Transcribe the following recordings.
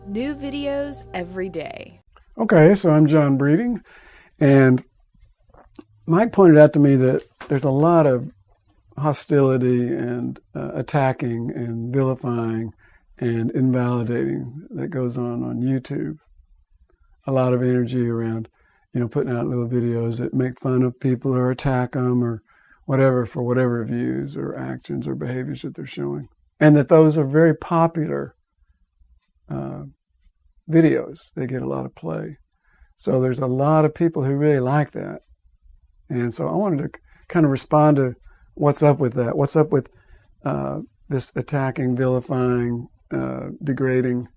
New videos every day. Okay, so I'm John Breeding, and Mike pointed out to me that there's a lot of hostility and attacking and vilifying and invalidating that goes on YouTube. A lot of energy around, putting out little videos that make fun of people or attack them or whatever for whatever views or actions or behaviors that they're showing. And that those are very popular videos. They get a lot of play. So there's a lot of people who really like that. And so I wanted to kind of respond to what's up with that. What's up with this attacking, vilifying, degrading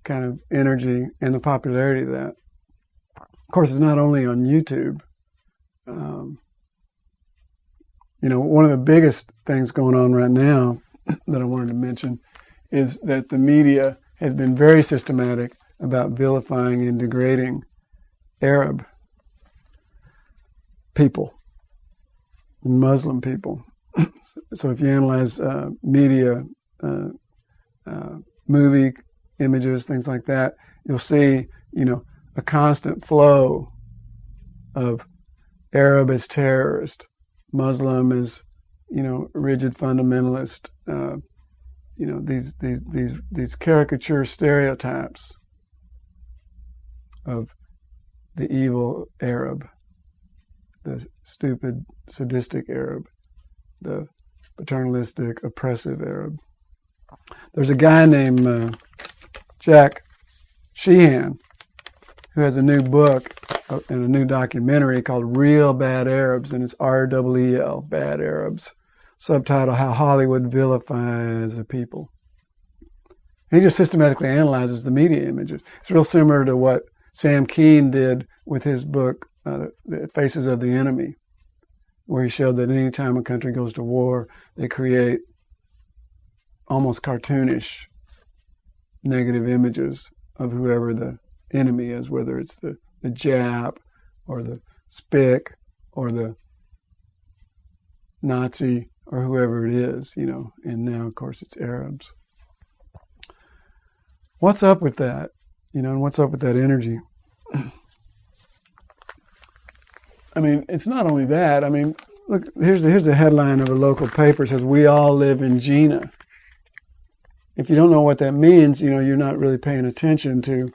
kind of energy and the popularity of that. Of course, it's not only on YouTube. One of the biggest things going on right now that I wanted to mention is that the media has been very systematic about vilifying and degrading Arab people and Muslim people. So if you analyze media, movie images, things like that, you'll see, a constant flow of Arab as terrorist, Muslim as, rigid fundamentalist, these caricature stereotypes of the evil Arab, the stupid, sadistic Arab, the paternalistic, oppressive Arab. There's a guy named Jack Sheehan who has a new book and a new documentary called Real Bad Arabs, and it's REEL, Bad Arabs. Subtitle, How Hollywood Vilifies a People. He just systematically analyzes the media images. It's real similar to what Sam Keane did with his book, The Faces of the Enemy, where he showed that any time a country goes to war, they create almost cartoonish negative images of whoever the enemy is, whether it's the Jap or the Spick or the Nazi or whoever it is, and now, of course, it's Arabs. What's up with that? And what's up with that energy? I mean, it's not only that. I mean, look, here's the headline of a local paper. It says, "We all live in Gina." If you don't know what that means, you're not really paying attention to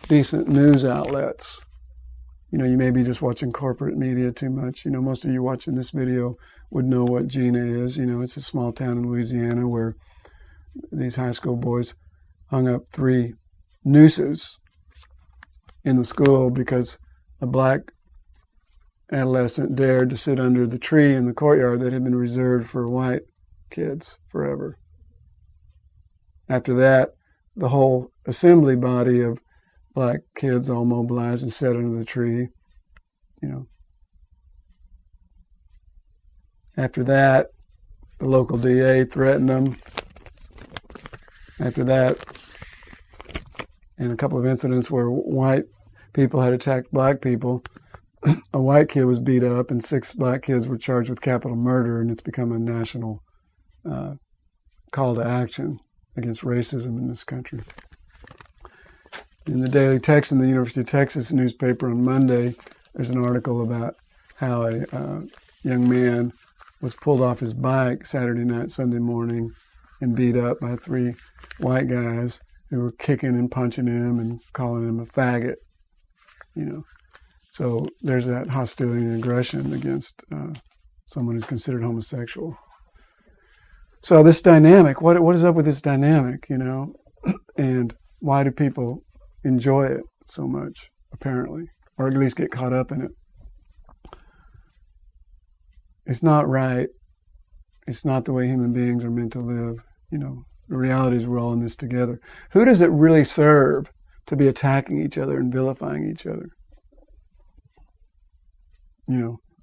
decent news outlets. You may be just watching corporate media too much. Most of you watching this video would know what Gina is. It's a small town in Louisiana where these high school boys hung up 3 nooses in the school because a black adolescent dared to sit under the tree in the courtyard that had been reserved for white kids forever. After that, the whole assembly body of black kids all mobilized and sat under the tree. After that, the local DA threatened them. After that, in a couple of incidents where white people had attacked black people, a white kid was beat up and 6 black kids were charged with capital murder, and it's become a national call to action against racism in this country. In the Daily Texan, the University of Texas newspaper, on Monday, there's an article about how a young man was pulled off his bike Saturday night, Sunday morning, and beat up by 3 white guys who were kicking and punching him and calling him a faggot. So there's that hostility and aggression against someone who's considered homosexual. So this dynamic, what is up with this dynamic, and why do people enjoy it so much, apparently, or at least get caught up in it? It's not right. It's not the way human beings are meant to live. The reality is we're all in this together. Who does it really serve to be attacking each other and vilifying each other?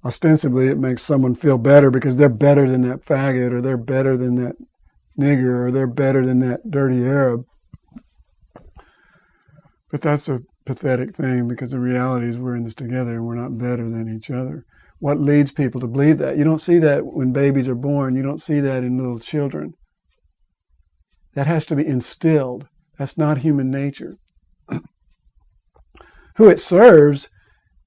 Ostensibly it makes someone feel better because they're better than that faggot, or they're better than that nigger, or they're better than that dirty Arab. But that's a pathetic thing, because the reality is we're in this together and we're not better than each other. What leads people to believe that? You don't see that when babies are born. You don't see that in little children. That has to be instilled. That's not human nature. Who it serves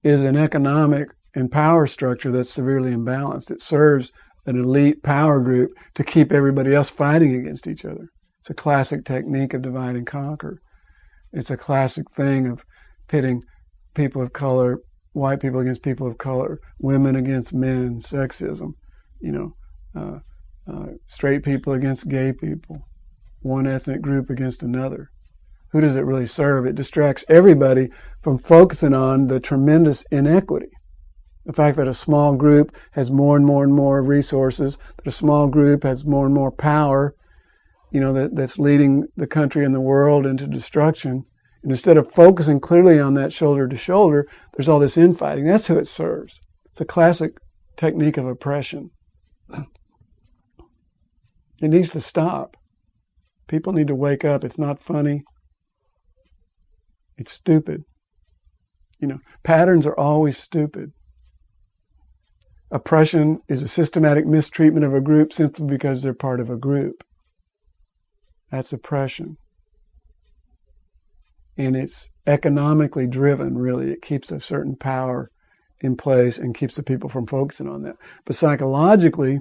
is an economic and power structure that's severely imbalanced. It serves an elite power group to keep everybody else fighting against each other. It's a classic technique of divide and conquer. It's a classic thing of pitting people of color, white people against people of color, women against men, sexism, straight people against gay people, one ethnic group against another. Who does it really serve? It distracts everybody from focusing on the tremendous inequity. The fact that a small group has more and more and more resources, that a small group has more and more power, that's leading the country and the world into destruction. And instead of focusing clearly on that shoulder to shoulder, there's all this infighting. That's who it serves. It's a classic technique of oppression. It needs to stop. People need to wake up. It's not funny. It's stupid. Patterns are always stupid. Oppression is a systematic mistreatment of a group simply because they're part of a group. That's oppression. And it's economically driven, really. It keeps a certain power in place and keeps the people from focusing on that. But psychologically,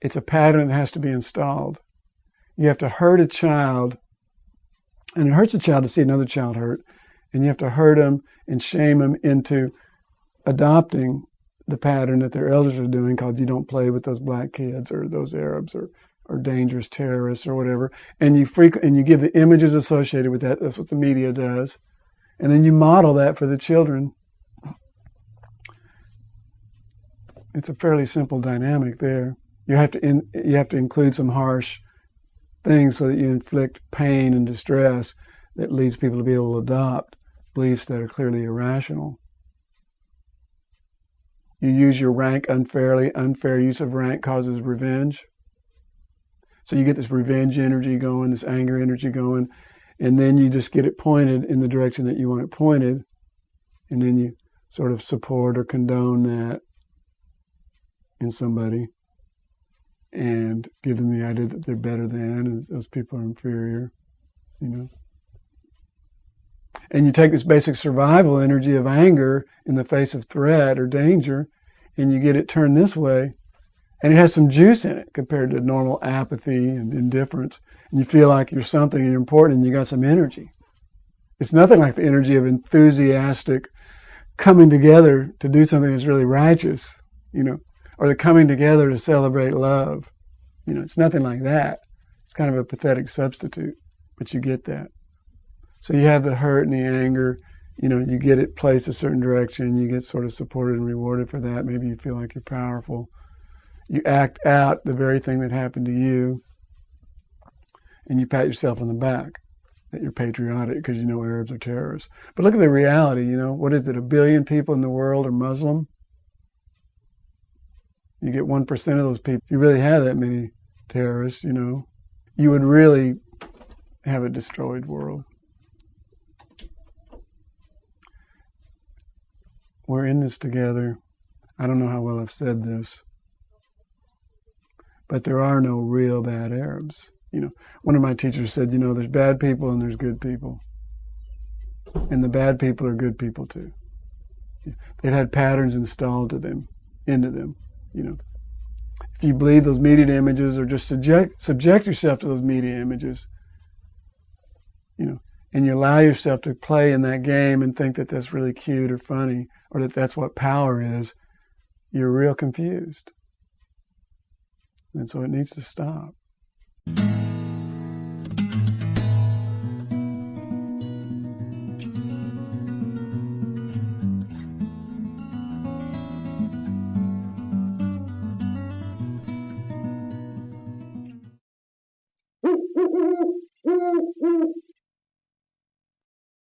it's a pattern that has to be installed. You have to hurt a child, and it hurts a child to see another child hurt, and you have to hurt them and shame them into adopting the pattern that their elders are doing, called you don't play with those black kids or those Arabs or dangerous terrorists or whatever, and you give the images associated with that. That's what the media does, and then you model that for the children. It's a fairly simple dynamic there. You have to include some harsh things so that you inflict pain and distress that leads people to be able to adopt beliefs that are clearly irrational. You use your rank unfairly. Unfair use of rank causes revenge. So you get this revenge energy going, this anger energy going, and then you just get it pointed in the direction that you want it pointed, and then you sort of support or condone that in somebody and give them the idea that they're better than, and those people are inferior, And you take this basic survival energy of anger in the face of threat or danger, and you get it turned this way, and it has some juice in it compared to normal apathy and indifference. And you feel like you're something and you're important and you got some energy. It's nothing like the energy of enthusiastic coming together to do something that's really righteous, or the coming together to celebrate love. It's nothing like that. It's kind of a pathetic substitute, but you get that. So you have the hurt and the anger, you get it placed a certain direction, you get sort of supported and rewarded for that. Maybe you feel like you're powerful. You act out the very thing that happened to you, and you pat yourself on the back that you're patriotic because you know Arabs are terrorists. But look at the reality, what is it, 1 billion people in the world are Muslim? You get 1% of those people. If you really had that many terrorists, you would really have a destroyed world. We're in this together. I don't know how well I've said this, but there are no real bad Arabs. One of my teachers said, there's bad people and there's good people. And the bad people are good people too. They've had patterns installed into them. If you believe those media images or just subject yourself to those media images, and you allow yourself to play in that game and think that that's really cute or funny, or that that's what power is, you're real confused. And so it needs to stop.